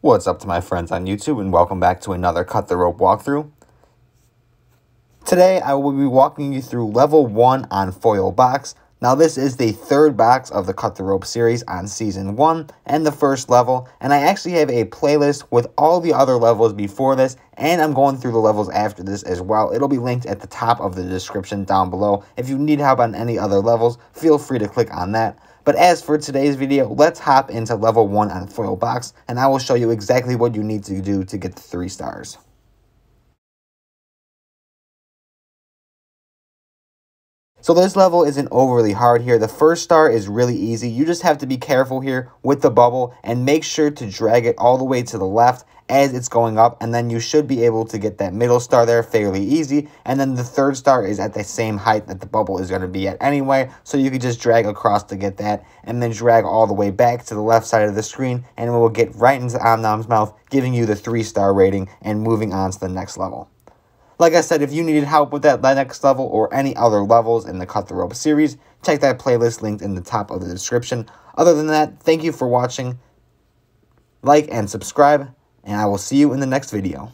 What's up to my friends on YouTube, and welcome back to another Cut the Rope walkthrough. Today I will be walking you through level 1 on Foil Box. Now this is the third box of the Cut the Rope series on season 1 and the first level, and I actually have a playlist with all the other levels before this, and I'm going through the levels after this as well. It'll be linked at the top of the description down below. If you need help on any other levels, feel free to click on that. But as for today's video, let's hop into level 1 on Foil Box, and I will show you exactly what you need to do to get the 3 stars. So this level isn't overly hard here. The first star is really easy. You just have to be careful here with the bubble and make sure to drag it all the way to the left as it's going up, and then you should be able to get that middle star there fairly easy. And then the third star is at the same height that the bubble is going to be at anyway, so you can just drag across to get that, and then drag all the way back to the left side of the screen, and it will get right into Omnom's mouth, giving you the 3-star rating and moving on to the next level. Like I said, if you needed help with that next level or any other levels in the Cut the Rope series, check that playlist linked in the top of the description. Other than that, thank you for watching. Like and subscribe, and I will see you in the next video.